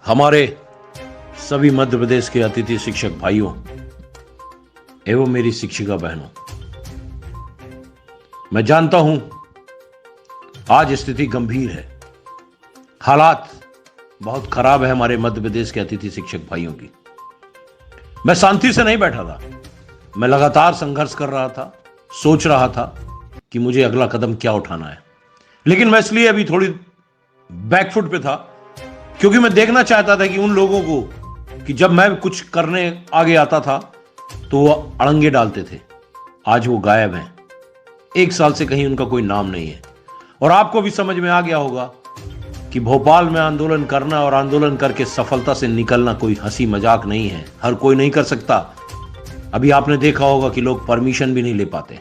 हमारे सभी मध्य प्रदेश के अतिथि शिक्षक भाइयों एवं मेरी शिक्षिका बहनों, मैं जानता हूं आज स्थिति गंभीर है, हालात बहुत खराब है हमारे मध्य प्रदेश के अतिथि शिक्षक भाइयों की। मैं शांति से नहीं बैठा था, मैं लगातार संघर्ष कर रहा था, सोच रहा था कि मुझे अगला कदम क्या उठाना है। लेकिन मैं इसलिए अभी थोड़ी बैकफुट पे था क्योंकि मैं देखना चाहता था कि उन लोगों को कि जब मैं कुछ करने आगे आता था तो वो अड़ंगे डालते थे, आज वो गायब हैं। 1 साल से कहीं उनका कोई नाम नहीं है। और आपको भी समझ में आ गया होगा कि भोपाल में आंदोलन करना और आंदोलन करके सफलता से निकलना कोई हंसी मजाक नहीं है, हर कोई नहीं कर सकता। अभी आपने देखा होगा कि लोग परमिशन भी नहीं ले पाते।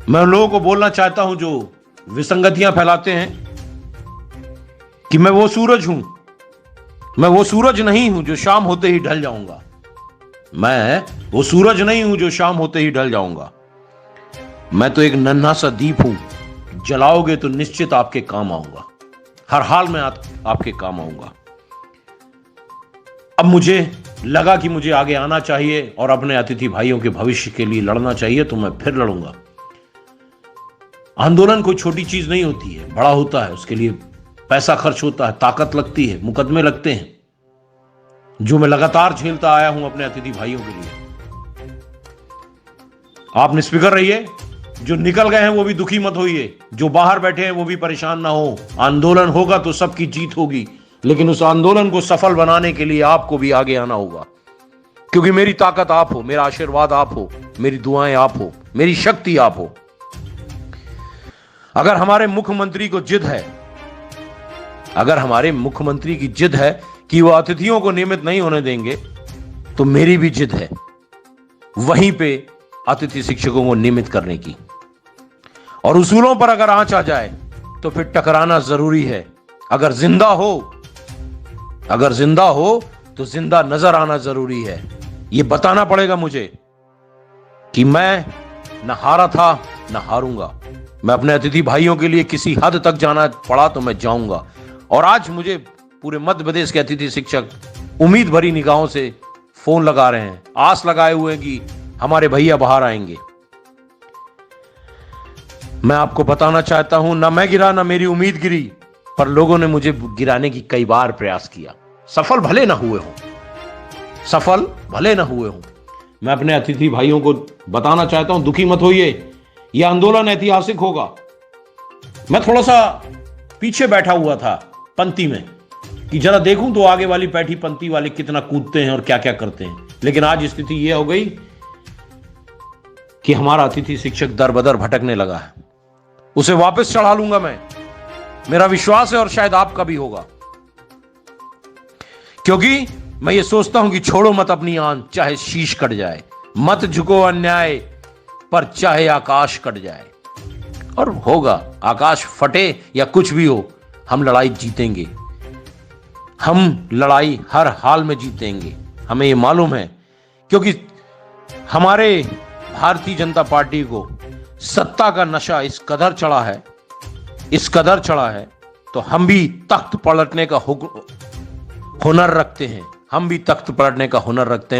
मैं उन लोगों को बोलना चाहता हूं जो विसंगतियां फैलाते हैं कि मैं वो सूरज हूं, मैं वो सूरज नहीं हूं जो शाम होते ही ढल जाऊंगा। मैं वो सूरज नहीं हूं जो शाम होते ही ढल जाऊंगा। मैं तो एक नन्हा सा दीप हूं, जलाओगे तो निश्चित आपके काम आऊंगा, हर हाल में आपके काम आऊंगा। अब मुझे लगा कि मुझे आगे आना चाहिए और अपने अतिथि भाइयों के भविष्य के लिए लड़ना चाहिए, तो मैं फिर लड़ूंगा। आंदोलन कोई छोटी चीज नहीं होती है, बड़ा होता है, उसके लिए पैसा खर्च होता है, ताकत लगती है, मुकदमे लगते हैं, जो मैं लगातार झेलता आया हूं अपने अतिथि भाइयों के लिए। आप निष्फिक्र रहिए, जो निकल गए हैं वो भी दुखी मत होइए, जो बाहर बैठे हैं वो भी परेशान ना हो। आंदोलन होगा तो सबकी जीत होगी, लेकिन उस आंदोलन को सफल बनाने के लिए आपको भी आगे आना होगा, क्योंकि मेरी ताकत आप हो, मेरा आशीर्वाद आप हो, मेरी दुआएं आप हो, मेरी शक्ति आप हो। अगर हमारे मुख्यमंत्री को जिद है, अगर हमारे मुख्यमंत्री की जिद है कि वो अतिथियों को नियमित नहीं होने देंगे, तो मेरी भी जिद है वहीं पे अतिथि शिक्षकों को नियमित करने की। और उसूलों पर अगर आंच आ जाए तो फिर टकराना जरूरी है। अगर जिंदा हो तो जिंदा नजर आना जरूरी है। यह बताना पड़ेगा मुझे कि मैं न हारा था न हारूंगा। मैं अपने अतिथि भाइयों के लिए किसी हद तक जाना पड़ा तो मैं जाऊंगा। और आज मुझे पूरे मध्य प्रदेश के अतिथि शिक्षक उम्मीद भरी निगाहों से फोन लगा रहे हैं, आस लगाए हुए हैं कि हमारे भैया बाहर आएंगे। मैं आपको बताना चाहता हूं, ना मैं गिरा ना मेरी उम्मीद गिरी, पर लोगों ने मुझे गिराने की कई बार प्रयास किया। सफल भले ना हुए हों। मैं अपने अतिथि भाइयों को बताना चाहता हूं, दुखी मत होइए, यह आंदोलन ऐतिहासिक होगा। मैं थोड़ा सा पीछे बैठा हुआ था पंक्ति में कि जरा देखूं तो आगे वाली बैठी पंक्ति वाले कितना कूदते हैं और क्या क्या करते हैं। लेकिन आज स्थिति यह हो गई कि हमारा अतिथि शिक्षक दर बदर भटकने लगा है। उसे वापस चढ़ा लूंगा मैं, मेरा विश्वास है, और शायद आपका भी होगा, क्योंकि मैं ये सोचता हूं कि छोड़ो मत अपनी आन, चाहे शीश कट जाए, मत झुको अन्याय पर, चाहे आकाश कट जाए। और होगा, आकाश फटे या कुछ भी हो, हम लड़ाई जीतेंगे। हम लड़ाई हर हाल में जीतेंगे, हमें ये मालूम है, क्योंकि हमारे भारतीय जनता पार्टी को सत्ता का नशा इस कदर चढ़ा है, तो हम भी तख्त पलटने का हुनर रखते हैं।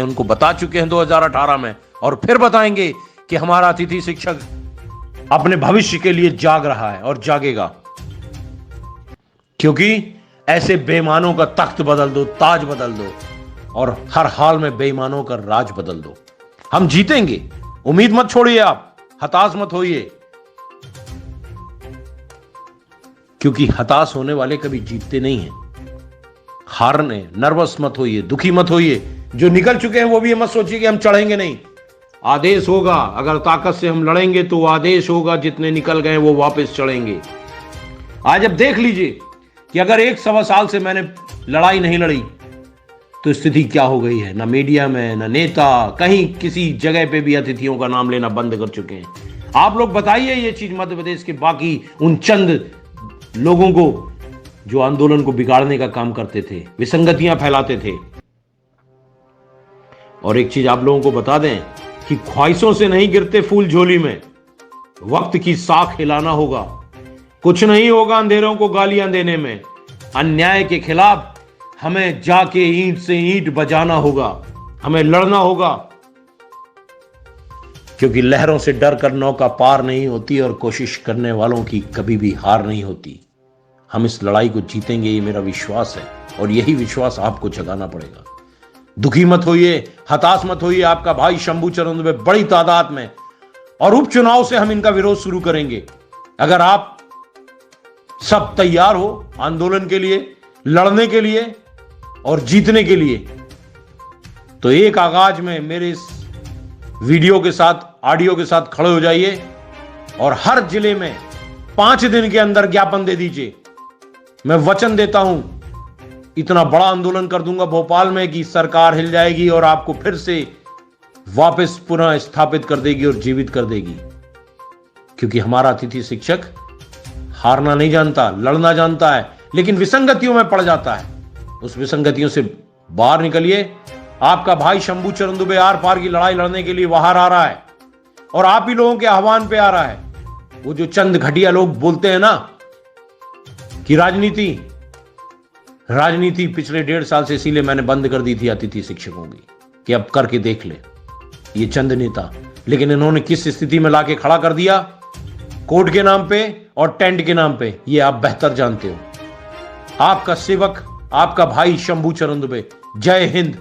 उनको बता चुके हैं 2018 में, और फिर बताएंगे कि हमारा अतिथि शिक्षक अपने भविष्य के लिए जाग रहा है और जागेगा। क्योंकि ऐसे बेईमानों का तख्त बदल दो, ताज बदल दो, और हर हाल में बेईमानों का राज बदल दो। हम जीतेंगे, उम्मीद मत छोड़िए, आप हताश मत होइए, क्योंकि हताश होने वाले कभी जीतते नहीं हैं। हारने, नर्वस मत होइए, दुखी मत होइए। जो निकल चुके हैं वो भी मत सोचिए कि हम चढ़ेंगे नहीं। आदेश होगा, अगर ताकत से हम लड़ेंगे तो आदेश होगा, जितने निकल गए वो वापस चढ़ेंगे। आज अब देख लीजिए कि अगर 1-1.25 साल से मैंने लड़ाई नहीं लड़ी तो स्थिति क्या हो गई है। ना मीडिया में, ना नेता, कहीं किसी जगह पे भी अतिथियों का नाम लेना बंद कर चुके हैं। आप लोग बताइए ये चीज मध्य प्रदेश के बाकी उन चंद लोगों को जो आंदोलन को बिगाड़ने का काम करते थे, विसंगतियां फैलाते थे। और एक चीज आप लोगों को बता दें कि ख्वाहिशों से नहीं गिरते फूल झोली में, वक्त की साख हिलाना होगा। कुछ नहीं होगा अंधेरों को गालियां देने में। अन्याय के खिलाफ हमें जाके ईंट से ईंट बजाना होगा, हमें लड़ना होगा, क्योंकि लहरों से डर कर नौका पार नहीं होती और कोशिश करने वालों की कभी भी हार नहीं होती। हम इस लड़ाई को जीतेंगे, ये मेरा विश्वास है और यही विश्वास आपको जगाना पड़ेगा। दुखी मत होइए, हताश मत होइए। आपका भाई शंभू चरण दुबे बड़ी तादाद में और उपचुनाव से हम इनका विरोध शुरू करेंगे। अगर आप सब तैयार हो आंदोलन के लिए, लड़ने के लिए और जीतने के लिए, तो एक आगाज में मेरे इस वीडियो के साथ, ऑडियो के साथ खड़े हो जाइए और हर जिले में 5 दिन के अंदर ज्ञापन दे दीजिए। मैं वचन देता हूं, इतना बड़ा आंदोलन कर दूंगा भोपाल में कि सरकार हिल जाएगी और आपको फिर से वापस पुनः स्थापित कर देगी और जीवित कर देगी। क्योंकि हमारा अतिथि शिक्षक हारना नहीं जानता, लड़ना जानता है, लेकिन विसंगतियों में पड़ जाता है। उस विसंगतियों से बाहर निकलिए। आपका भाई शंभू चरण दुबे आर पार की लड़ाई लड़ने के लिए बाहर आ रहा है और आप ही लोगों के आह्वान पे आ रहा है। वो जो चंद घटिया लोग बोलते हैं ना कि राजनीति पिछले 1.5 साल से, इसीलिए मैंने बंद कर दी थी अतिथि शिक्षकों की कि अब करके देख ले, ये चंद नेता। लेकिन इन्होंने किस स्थिति में लाके खड़ा कर दिया, कोर्ट के नाम पे और टेंट के नाम पे, ये आप बेहतर जानते हो। आपका सेवक, आपका भाई शंभू चरण दुबे। जय हिंद।